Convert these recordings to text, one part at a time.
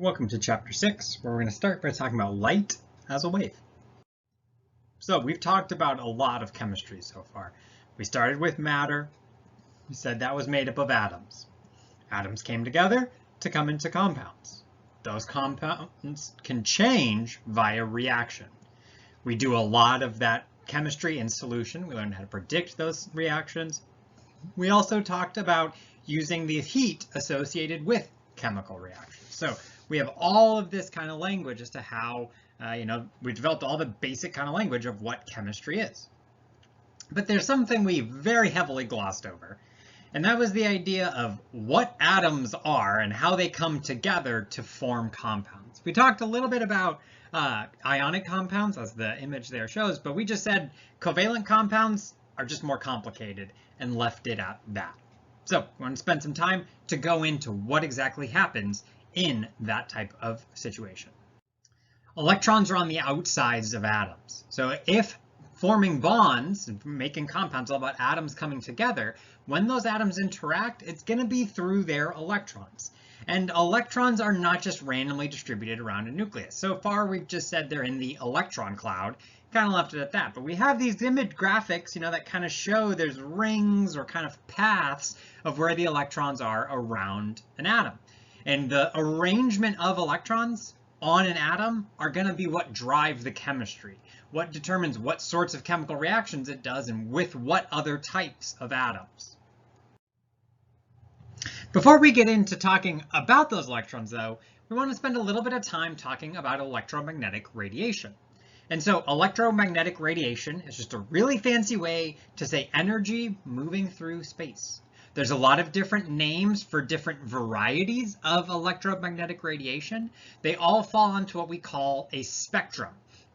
Welcome to Chapter 6, where we're going to start by talking about light as a wave. So we've talked about a lot of chemistry so far. We started with matter. We said that was made up of atoms. Atoms came together to come into compounds. Those compounds can change via reaction. We do a lot of that chemistry in solution. We learned how to predict those reactions. We also talked about using the heat associated with chemical reactions. So we have all of this kind of language as to how, we developed all the basic kind of language of what chemistry is. But there's something we very heavily glossed over, and that was the idea of what atoms are and how they come together to form compounds. We talked a little bit about ionic compounds, as the image there shows, but we just said covalent compounds are just more complicated and left it at that. So we want to spend some time to go into what exactly happens in that type of situation. Electrons are on the outsides of atoms. So if forming bonds and making compounds all about atoms coming together, when those atoms interact, it's going to be through their electrons. And electrons are not just randomly distributed around a nucleus. So far, we've just said they're in the electron cloud, kind of left it at that. But we have these image graphics, that kind of show there's rings or kind of paths of where the electrons are around an atom. And the arrangement of electrons on an atom are going to be what drive the chemistry, what determines what sorts of chemical reactions it does and with what other types of atoms. Before we get into talking about those electrons, though, we want to spend a little bit of time talking about electromagnetic radiation. And so electromagnetic radiation is just a really fancy way to say energy moving through space. There's a lot of different names for different varieties of electromagnetic radiation. They all fall into what we call a spectrum.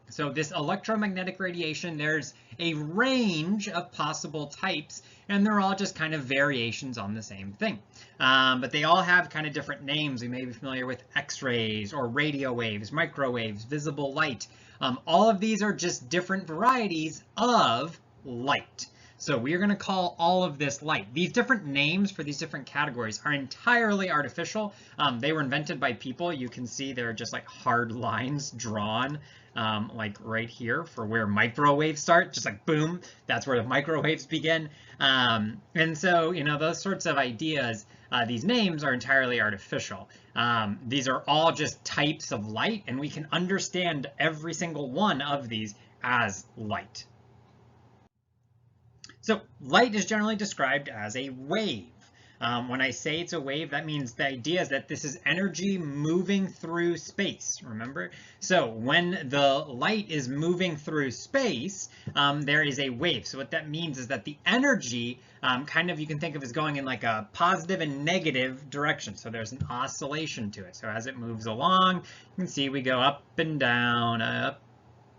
So this electromagnetic radiation, there's a range of possible types, and they're all just kind of variations on the same thing. But they all have kind of different names. We may be familiar with X-rays or radio waves, microwaves, visible light. All of these are just different varieties of light. So we are going to call all of this light. These different names for these different categories are entirely artificial. They were invented by people. You can see there are just like hard lines drawn like right here for where microwaves start, just like boom, that's where the microwaves begin. And so, those sorts of ideas, these names are entirely artificial. These are all just types of light, and we can understand every single one of these as light. So light is generally described as a wave. When I say it's a wave, that means the idea is that this is energy moving through space, remember? So when the light is moving through space, there is a wave. So what that means is that the energy you can think of as going in like a positive and negative direction. So there's an oscillation to it. So as it moves along, you can see we go up and down, up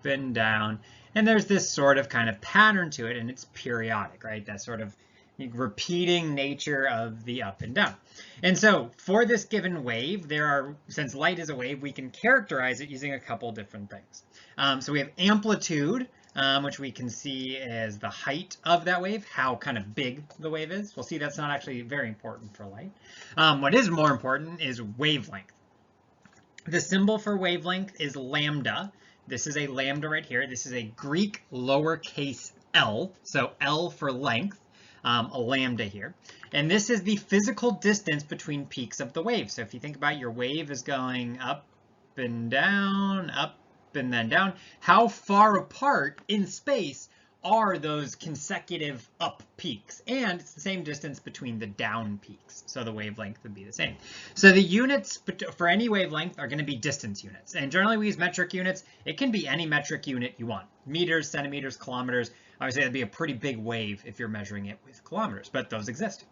and down. And there's this sort of kind of pattern to it, and it's periodic, right? That sort of repeating nature of the up and down. And so for this given wave, since light is a wave, we can characterize it using a couple different things. So we have amplitude, which we can see as the height of that wave, how kind of big the wave is. We'll see that's not actually very important for light. What is more important is wavelength. The symbol for wavelength is lambda. This is a lambda right here. This is a Greek lowercase l, so L for length, a lambda here. And this is the physical distance between peaks of the wave. So if you think about your wave is going up and then down, how far apart in space are those consecutive up peaks? And it's the same distance between the down peaks. So the wavelength would be the same. So the units for any wavelength are going to be distance units. And generally we use metric units. It can be any metric unit you want. Meters, centimeters, kilometers. Obviously that'd be a pretty big wave if you're measuring it with kilometers, but those exist.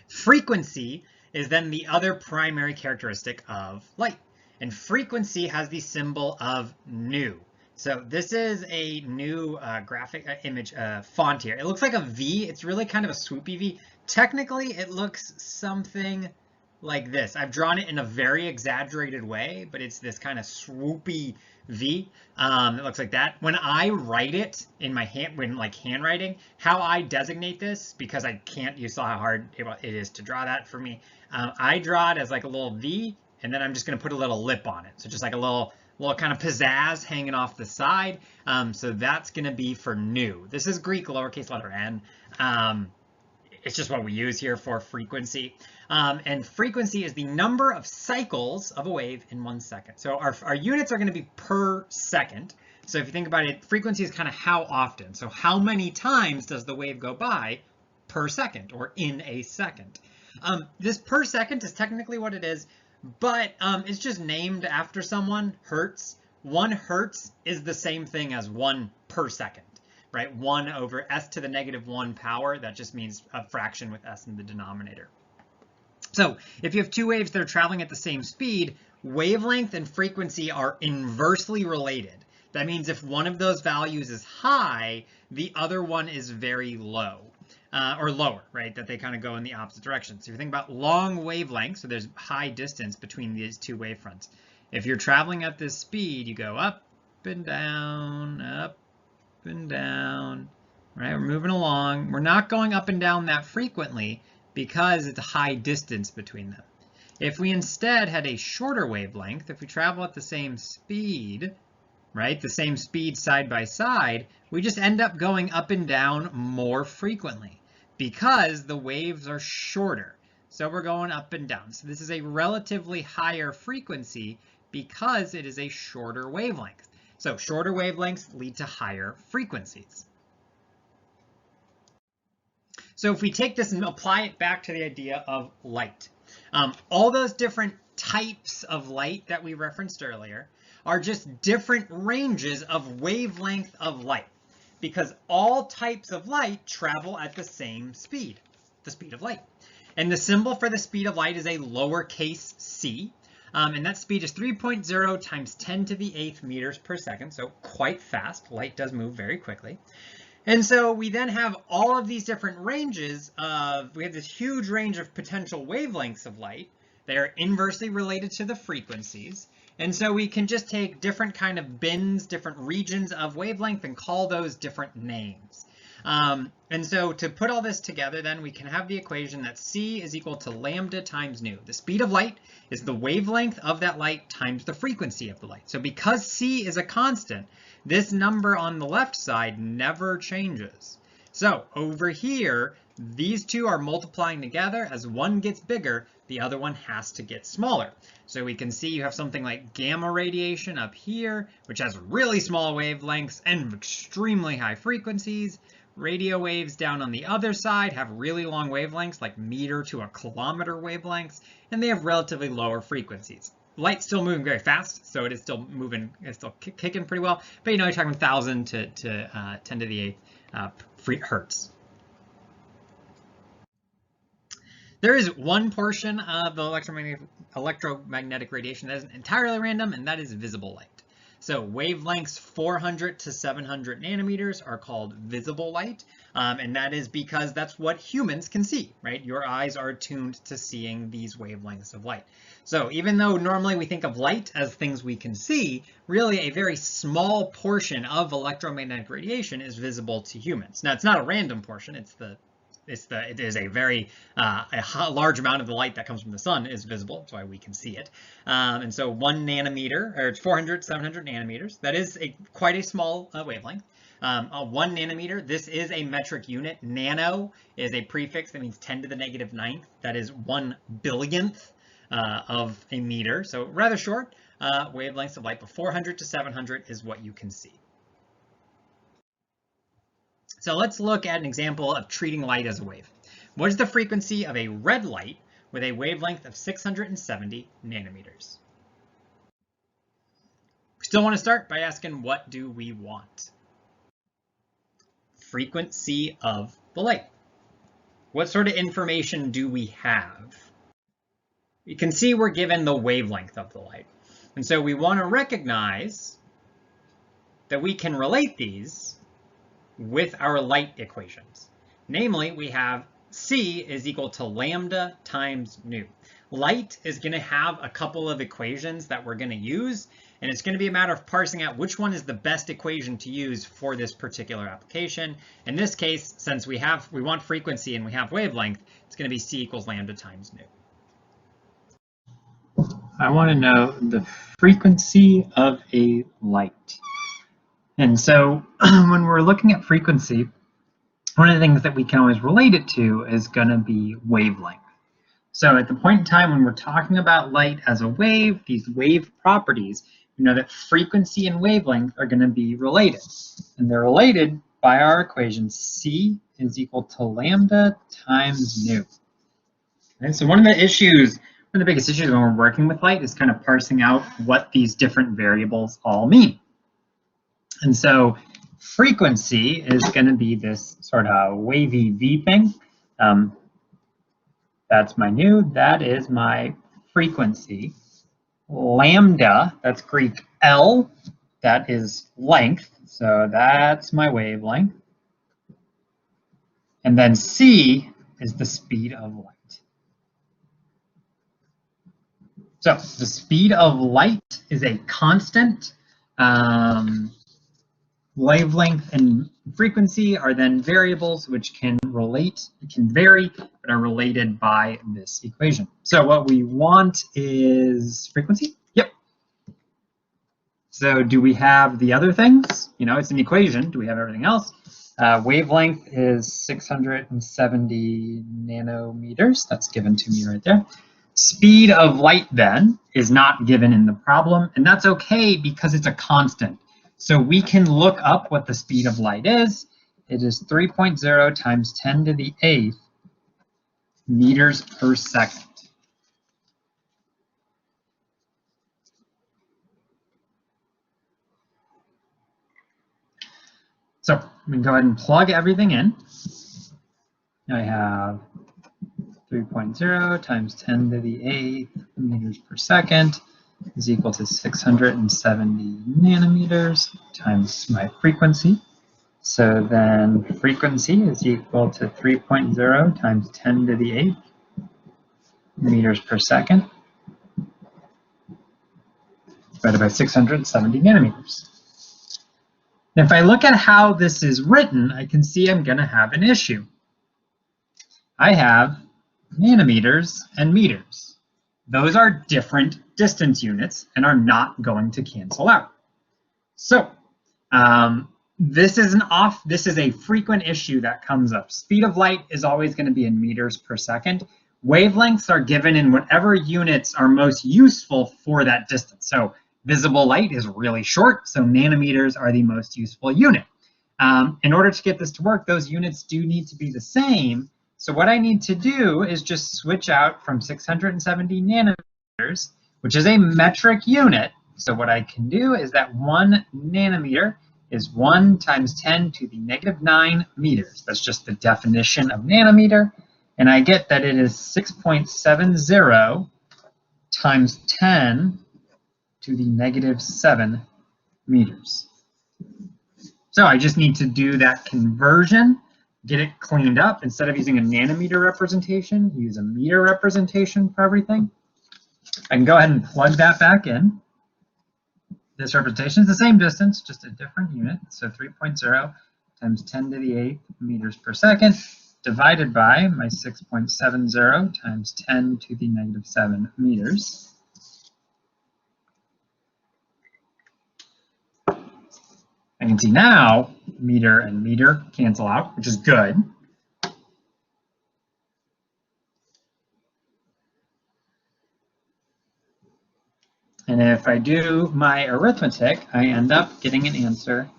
Frequency is then the other primary characteristic of light. And frequency has the symbol of nu. So this is a new graphic image font here. It looks like a V. It's really kind of a swoopy V. Technically, it looks something like this. I've drawn it in a very exaggerated way, but it's this kind of swoopy V. It looks like that. When I write it in my hand, when like handwriting, how I designate this, because I can't, you saw how hard it is to draw that for me. I draw it as like a little V, and then I'm just going to put a little lip on it. So just like a little kind of pizzazz hanging off the side. So that's going to be for nu. This is Greek lowercase letter n. It's just what we use here for frequency. And frequency is the number of cycles of a wave in 1 second. So our units are going to be per second. So if you think about it, frequency is kind of how often. So how many times does the wave go by per second or in a second? This per second is technically what it is, but it's just named after someone, hertz. 1 hertz is the same thing as 1 per second. Right, 1 over s to the negative 1 power. That just means a fraction with s in the denominator. So if you have two waves that are traveling at the same speed, wavelength and frequency are inversely related. That means if one of those values is high, the other one is very low, or lower, right? That they kind of go in the opposite direction. So if you think about long wavelengths, so there's high distance between these two wavefronts. If you're traveling at this speed, you go up and down, up and down, right? We're moving along. We're not going up and down that frequently because it's a high distance between them. If we instead had a shorter wavelength, if we travel at the same speed, right, the same speed side by side, we just end up going up and down more frequently because the waves are shorter. So we're going up and down. So this is a relatively higher frequency because it is a shorter wavelength. So shorter wavelengths lead to higher frequencies. So if we take this and apply it back to the idea of light, all those different types of light that we referenced earlier are just different ranges of wavelength of light, because all types of light travel at the same speed, the speed of light. And the symbol for the speed of light is a lowercase c. And that speed is 3.0 times 10 to the 8th meters per second, so quite fast. Light does move very quickly. And so we then have all of these different ranges we have this huge range of potential wavelengths of light. They are inversely related to the frequencies. And so we can just take different kind of bins, different regions of wavelength and call those different names. And so to put all this together, then we can have the equation that c is equal to lambda times nu. The speed of light is the wavelength of that light times the frequency of the light. So because c is a constant, this number on the left side never changes. So over here, these two are multiplying together. As one gets bigger, the other one has to get smaller. So we can see you have something like gamma radiation up here, which has really small wavelengths and extremely high frequencies. Radio waves down on the other side have really long wavelengths, like meter to a kilometer wavelengths, and they have relatively lower frequencies. Light's still moving very fast, so it is still moving, it's still kicking pretty well, but you know, you're talking 1,000 to 10 to the 8th hertz. There is one portion of the electromagnetic radiation that is entirely random, and that is visible light. So wavelengths 400 to 700 nanometers are called visible light, and that is because that's what humans can see, right? Your eyes are tuned to seeing these wavelengths of light. So even though normally we think of light as things we can see, really a very small portion of electromagnetic radiation is visible to humans. Now, it's not a random portion, it is a very large amount of the light that comes from the sun is visible. That's why we can see it. And so 1 nanometer, or it's 400, 700 nanometers. That is quite a small wavelength. 1 nanometer, this is a metric unit. Nano is a prefix that means 10 to the negative 9th. That is 1 billionth of a meter. So rather short wavelengths of light, but 400 to 700 is what you can see. So let's look at an example of treating light as a wave. What is the frequency of a red light with a wavelength of 670 nanometers? We still want to start by asking, what do we want? Frequency of the light. What sort of information do we have? You can see we're given the wavelength of the light. And so we want to recognize that we can relate these with our light equations. Namely, we have C is equal to lambda times nu. Light is going to have a couple of equations that we're going to use, and it's going to be a matter of parsing out which one is the best equation to use for this particular application. In this case, since we want frequency and we have wavelength, it's going to be C equals lambda times nu. I want to know the frequency of a light. And so when we're looking at frequency, one of the things that we can always relate it to is going to be wavelength. So at the point in time when we're talking about light as a wave, these wave properties, we know that frequency and wavelength are going to be related. And they're related by our equation C is equal to lambda times nu. Okay, so one of the biggest issues when we're working with light is kind of parsing out what these different variables all mean. And so frequency is going to be this sort of wavy V thing. That's my nu, that is my frequency. Lambda, that's Greek L, that is length, so that's my wavelength. And then C is the speed of light. So the speed of light is a constant. Wavelength and frequency are then variables which can vary, but are related by this equation. So what we want is frequency. Yep. So do we have the other things? You know, it's an equation. Do we have everything else? Wavelength is 670 nanometers. That's given to me right there. Speed of light then is not given in the problem, and that's okay because it's a constant. So we can look up what the speed of light is. It is 3.0 times 10 to the 8th meters per second. So we can go ahead and plug everything in. I have 3.0 times 10 to the 8th meters per second is equal to 670 nanometers times my frequency. So then frequency is equal to 3.0 times 10 to the 8th meters per second divided by 670 nanometers. And if I look at how this is written, I can see I'm going to have an issue. I have nanometers and meters. Those are different distance units and are not going to cancel out. So this is a frequent issue that comes up. Speed of light is always going to be in meters per second. Wavelengths are given in whatever units are most useful for that distance. So visible light is really short, so nanometers are the most useful unit. In order to get this to work, those units do need to be the same. So what I need to do is just switch out from 670 nanometers, which is a metric unit. So what I can do is that 1 nanometer is 1 times 10 to the negative 9 meters. That's just the definition of nanometer. And I get that it is 6.70 times 10 to the negative 7 meters. So I just need to do that conversion, get it cleaned up. Instead of using a nanometer representation, use a meter representation for everything. I can go ahead and plug that back in. This representation is the same distance, just a different unit. So 3.0 times 10 to the 8th meters per second divided by my 6.70 times 10 to the negative 7 meters. I can see now meter and meter cancel out, which is good. And if I do my arithmetic, I end up getting an answer.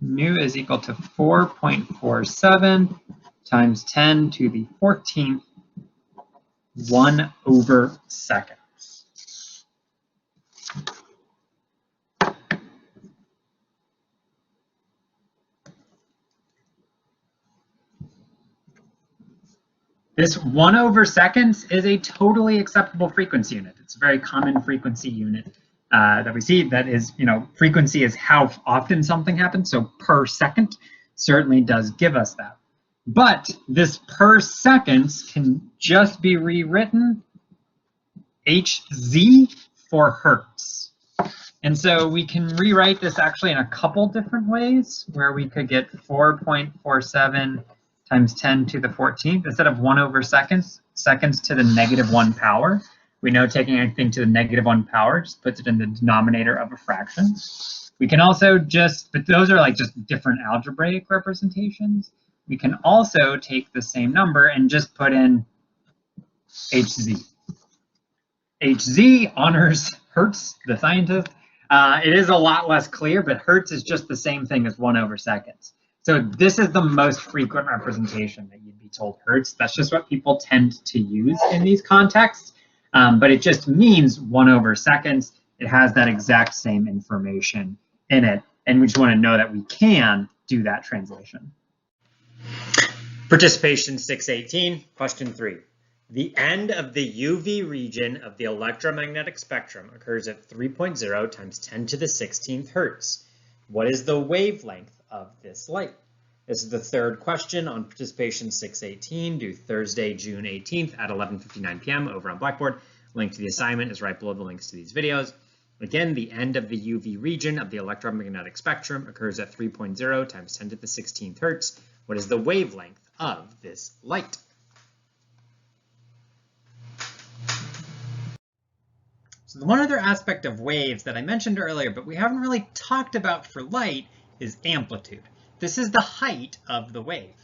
Nu is equal to 4.47 times 10 to the 14th 1/seconds. This 1/seconds is a totally acceptable frequency unit. It's a very common frequency unit that we see. That is, frequency is how often something happens. So per second certainly does give us that. But this per seconds can just be rewritten Hz for hertz. And so we can rewrite this actually in a couple different ways, where we could get 4.47 times 10 to the 14th, instead of 1 over seconds, seconds to the -1 power. We know taking anything to the -1 power just puts it in the denominator of a fraction. We can also just, but those are like just different algebraic representations. We can also take the same number and just put in Hz. Hz honors Hertz, the scientist. It is a lot less clear, but Hertz is just the same thing as 1 over seconds. So this is the most frequent representation that you'd be told Hertz. That's just what people tend to use in these contexts. But it just means 1 over seconds. It has that exact same information in it. And we just want to know that we can do that translation. Participation 618, question 3. The end of the UV region of the electromagnetic spectrum occurs at 3.0 times 10 to the 16th hertz. What is the wavelength of this light? This is the third question on participation 618, due Thursday, June 18th at 11:59 p.m. over on Blackboard. Link to the assignment is right below the links to these videos. Again, the end of the UV region of the electromagnetic spectrum occurs at 3.0 times 10 to the 16th hertz. What is the wavelength of this light? So the one other aspect of waves that I mentioned earlier, but we haven't really talked about for light, is amplitude. This is the height of the wave.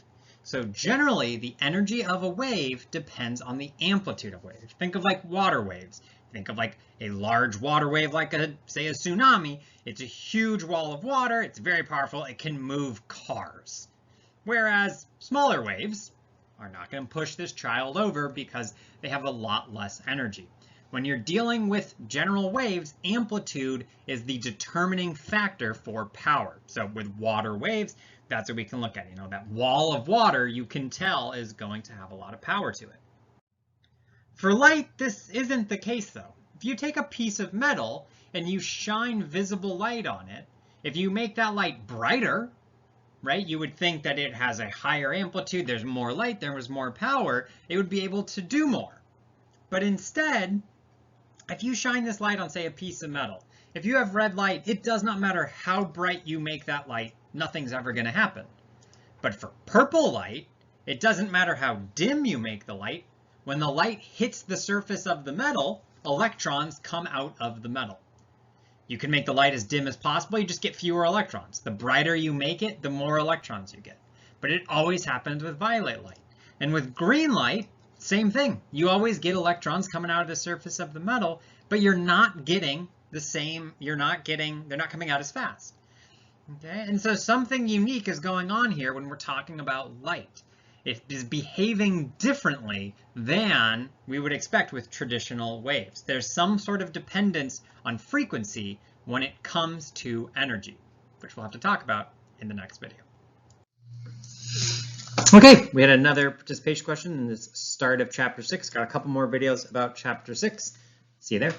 So generally, the energy of a wave depends on the amplitude of waves. Think of like water waves. Think of like a large water wave like say a tsunami. It's a huge wall of water. It's very powerful. It can move cars. Whereas smaller waves are not going to push this child over because they have a lot less energy. When you're dealing with general waves, amplitude is the determining factor for power. So with water waves, that's what we can look at. You know, that wall of water, you can tell, is going to have a lot of power to it. For light, this isn't the case though. If you take a piece of metal and you shine visible light on it, if you make that light brighter, right, you would think that it has a higher amplitude, there's more light, there was more power, it would be able to do more. But instead, if you shine this light on, say, a piece of metal, if you have red light, it does not matter how bright you make that light, nothing's ever going to happen. But for purple light, it doesn't matter how dim you make the light. When the light hits the surface of the metal, electrons come out of the metal. You can make the light as dim as possible, you just get fewer electrons. The brighter you make it, the more electrons you get. But it always happens with violet light. And with green light, same thing. You always get electrons coming out of the surface of the metal, but you're not getting the same, they're not coming out as fast. Okay, and so something unique is going on here when we're talking about light. It is behaving differently than we would expect with traditional waves. There's some sort of dependence on frequency when it comes to energy, which we'll have to talk about in the next video. Okay, we had another participation question in this start of chapter 6. Got a couple more videos about chapter 6. See you there.